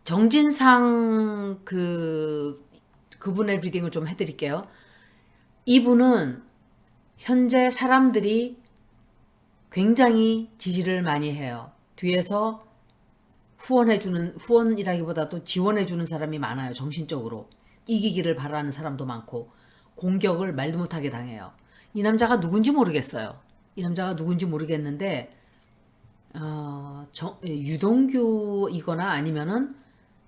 정진상 그분의 리딩을 좀 해드릴게요. 이분은 현재 사람들이 굉장히 지지를 많이 해요. 뒤에서 후원이라기보다도 지원해주는 사람이 많아요. 정신적으로. 이기기를 바라는 사람도 많고, 공격을 말도 못하게 당해요. 이 남자가 누군지 모르겠어요. 이 남자가 누군지 모르겠는데, 유동규이거나 아니면은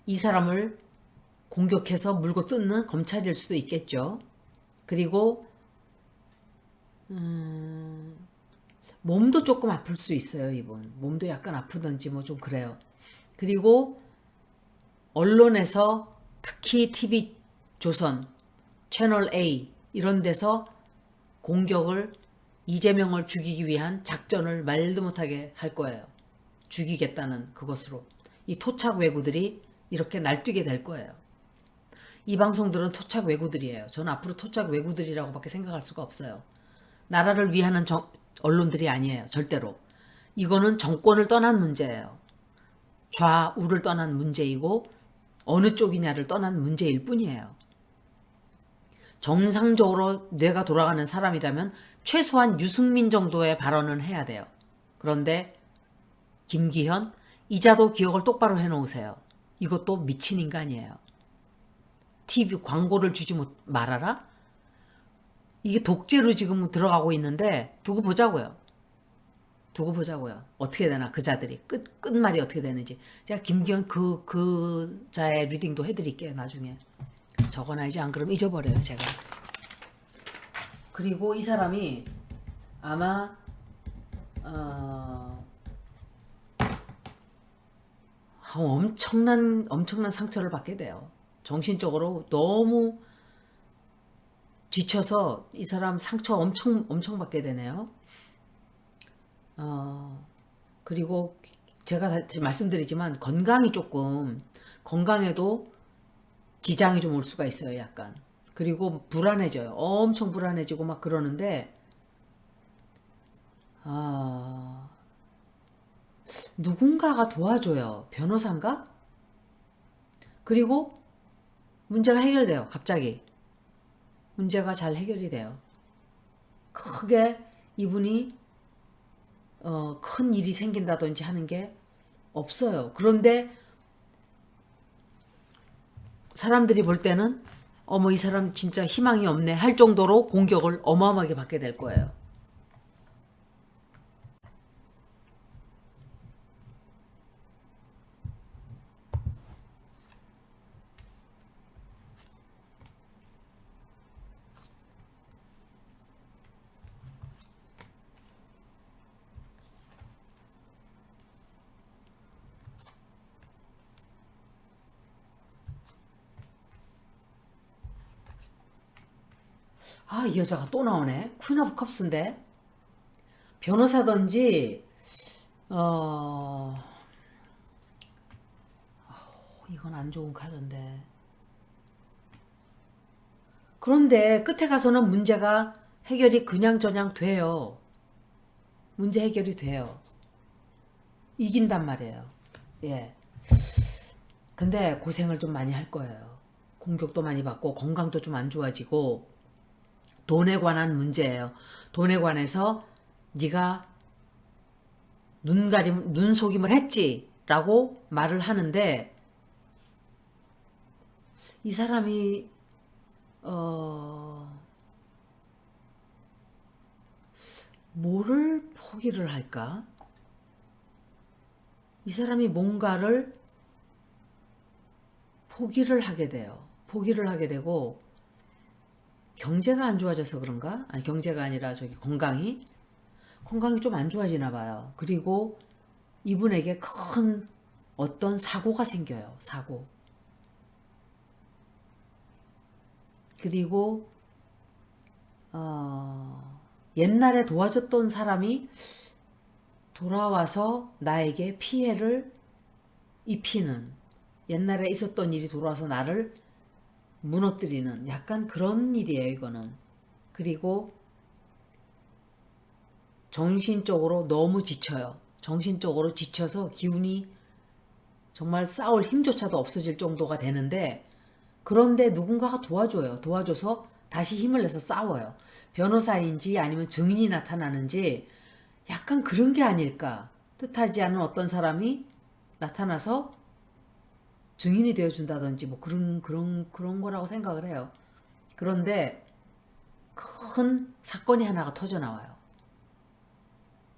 이 사람을 공격해서 물고 뜯는 검찰일 수도 있겠죠. 그리고 몸도 조금 아플 수 있어요, 이분. 몸도 약간 아프던지 뭐 좀 그래요. 그리고 언론에서 특히 TV 조선, 채널 A 이런 데서 공격을 이재명을 죽이기 위한 작전을 말도 못하게 할 거예요. 죽이겠다는 그것으로. 이 토착 외구들이 이렇게 날뛰게 될 거예요. 이 방송들은 토착 외구들이에요. 저는 앞으로 토착 외구들이라고밖에 생각할 수가 없어요. 나라를 위하는 언론들이 아니에요. 절대로. 이거는 정권을 떠난 문제예요. 좌우를 떠난 문제이고 어느 쪽이냐를 떠난 문제일 뿐이에요. 정상적으로 뇌가 돌아가는 사람이라면 최소한 유승민 정도의 발언은 해야 돼요. 그런데 김기현, 이자도 기억을 똑바로 해놓으세요. 이것도 미친 인간이에요. TV 광고를 주지 말아라? 이게 독재로 지금 들어가고 있는데 두고 보자고요. 두고 보자고요. 어떻게 되나 그자들이 끝말이 어떻게 되는지. 제가 김기현 그 자의 리딩도 해드릴게요. 나중에 적어놔야지. 안 그러면 잊어버려요 제가. 그리고 이 사람이 아마 엄청난 상처를 받게 돼요. 정신적으로 너무 지쳐서 이 사람 상처 엄청 받게 되네요. 그리고 제가 다시 말씀드리지만 건강에도 지장이 좀 올 수가 있어요, 약간. 그리고 불안해져요. 엄청 불안해지고 막 그러는데, 아, 누군가가 도와줘요. 변호사인가? 그리고 문제가 해결돼요, 갑자기. 문제가 잘 해결이 돼요. 크게 이분이 큰 일이 생긴다든지 하는 게 없어요. 그런데 사람들이 볼 때는 어머 이 사람 진짜 희망이 없네 할 정도로 공격을 어마어마하게 받게 될 거예요. 아, 이 여자가 또 나오네. 퀸 오브 컵스인데. 변호사든지 어 이건 안 좋은 카드인데. 그런데 끝에 가서는 문제가 해결이 그냥저냥 돼요. 문제 해결이 돼요. 이긴단 말이에요. 예. 근데 고생을 좀 많이 할 거예요. 공격도 많이 받고 건강도 좀 안 좋아지고 돈에 관한 문제예요. 돈에 관해서 네가 눈속임을 했지라고 말을 하는데 이 사람이 어 뭐를 포기를 할까? 이 사람이 뭔가를 포기를 하게 돼요. 포기를 하게 되고 경제가 안 좋아져서 그런가? 아니 경제가 아니라 저기 건강이 좀 안 좋아지나 봐요. 그리고 이분에게 큰 어떤 사고가 생겨요. 사고. 그리고 옛날에 도와줬던 사람이 돌아와서 나에게 피해를 입히는 옛날에 있었던 일이 돌아와서 나를 무너뜨리는 약간 그런 일이에요, 이거는. 그리고 정신적으로 너무 지쳐요. 정신적으로 지쳐서 기운이 정말 싸울 힘조차도 없어질 정도가 되는데, 그런데 누군가가 도와줘요. 도와줘서 다시 힘을 내서 싸워요. 변호사인지 아니면 증인이 나타나는지 약간 그런 게 아닐까. 뜻하지 않은 어떤 사람이 나타나서 증인이 되어준다든지 뭐 그런 거라고 생각을 해요. 그런데 큰 사건이 하나가 터져 나와요.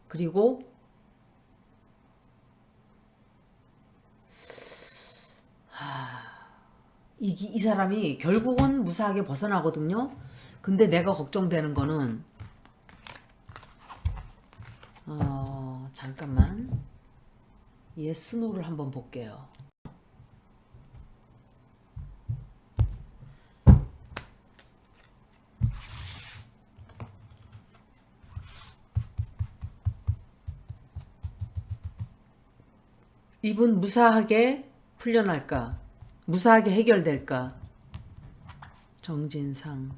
그리고 이 사람이 결국은 무사하게 벗어나거든요. 근데 내가 걱정되는 거는 잠깐만 얘 스노를 한번 볼게요. 이분 무사하게 풀려날까? 무사하게 해결될까? 정진상.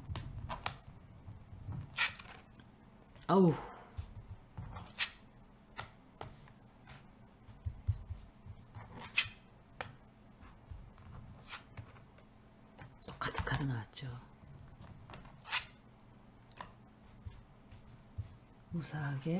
아우. 똑같은 카드 나왔죠. 무사하게.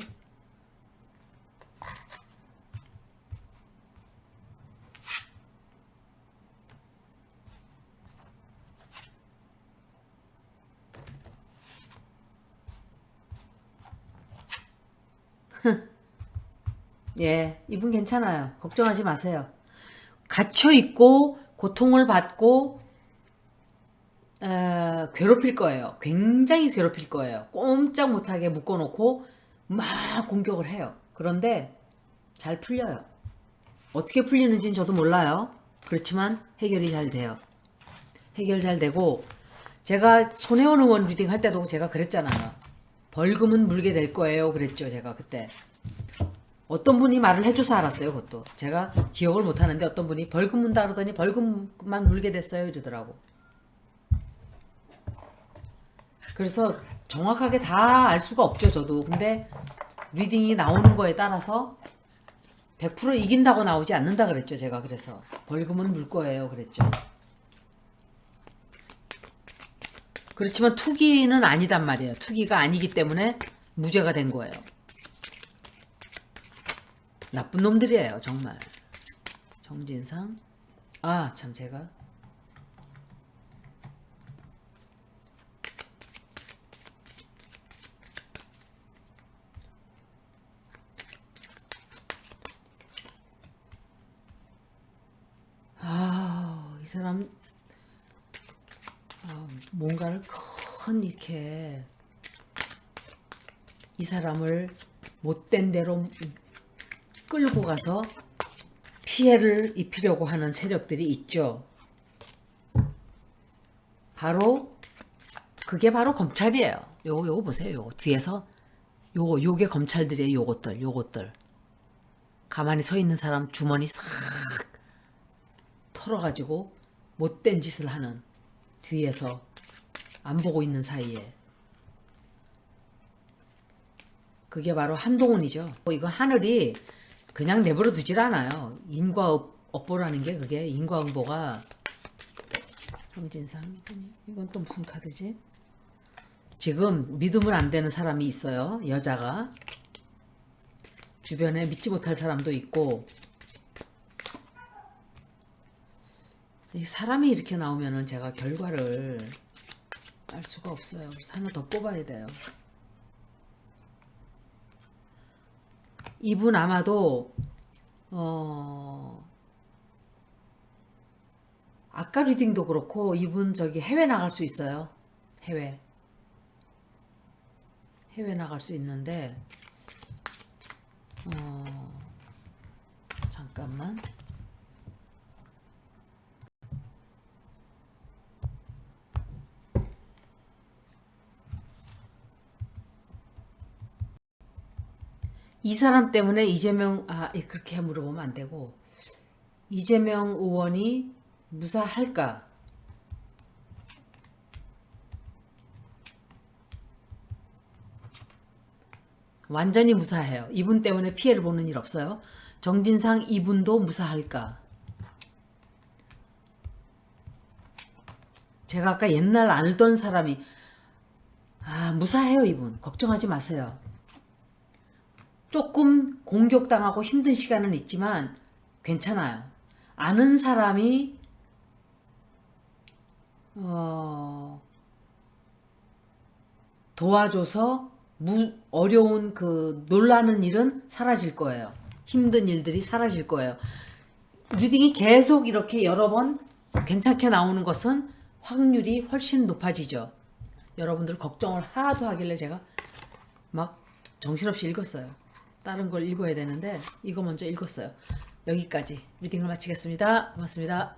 예, 이분 괜찮아요. 걱정하지 마세요. 갇혀있고 고통을 받고 괴롭힐 거예요. 굉장히 괴롭힐 거예요. 꼼짝 못하게 묶어놓고 막 공격을 해요. 그런데 잘 풀려요. 어떻게 풀리는지는 저도 몰라요. 그렇지만 해결이 잘 돼요. 해결 잘 되고, 제가 손혜원 의원 리딩 할 때도 제가 그랬잖아요. 벌금은 물게 될 거예요. 그랬죠. 제가 그때. 어떤 분이 말을 해줘서 알았어요. 그것도. 제가 기억을 못하는데 어떤 분이 벌금 문다 그러더니 벌금만 물게 됐어요. 이러더라고. 그래서 정확하게 다 알 수가 없죠. 저도. 근데 리딩이 나오는 거에 따라서 100% 이긴다고 나오지 않는다 그랬죠. 제가 그래서 벌금은 물 거예요. 그랬죠. 그렇지만 투기는 아니단 말이에요. 투기가 아니기 때문에 무죄가 된 거예요. 나쁜 놈들이에요. 정말. 정진상. 아, 참 제가 이 사람 뭔가를 큰 이렇게 이 사람을 못된 대로 끌고 가서 피해를 입히려고 하는 세력들이 있죠. 바로 그게 바로 검찰이에요. 요거 보세요. 요거 뒤에서 요게 검찰들이에요. 요것들 가만히 서 있는 사람 주머니 싹 털어가지고 못된 짓을 하는, 뒤에서 안 보고 있는 사이에. 그게 바로 한동훈이죠. 이건 하늘이 그냥 내버려 두질 않아요. 인과업보라는 게, 그게 인과응보가. 정진상. 이건 또 무슨 카드지? 지금 믿으면 안 되는 사람이 있어요. 여자가. 주변에 믿지 못할 사람도 있고. 이 사람이 이렇게 나오면은 제가 결과를 알 수가 없어요. 그래서 하나 더 뽑아야 돼요. 이분 아마도 아까 리딩도 그렇고 이분 저기 해외 나갈 수 있어요. 해외 나갈 수 있는데 잠깐만. 이 사람 때문에 이재명, 그렇게 물어보면 안 되고, 이재명 의원이 무사할까? 완전히 무사해요. 이분 때문에 피해를 보는 일 없어요. 정진상 이분도 무사할까? 제가 아까 옛날 알던 사람이 무사해요. 이분 걱정하지 마세요. 조금 공격당하고 힘든 시간은 있지만 괜찮아요. 아는 사람이 도와줘서 어려운 그 놀라는 일은 사라질 거예요. 힘든 일들이 사라질 거예요. 리딩이 계속 이렇게 여러 번 괜찮게 나오는 것은 확률이 훨씬 높아지죠. 여러분들 걱정을 하도 하길래 제가 막 정신없이 읽었어요. 다른 걸 읽어야 되는데 이거 먼저 읽었어요. 여기까지 리딩을 마치겠습니다. 고맙습니다.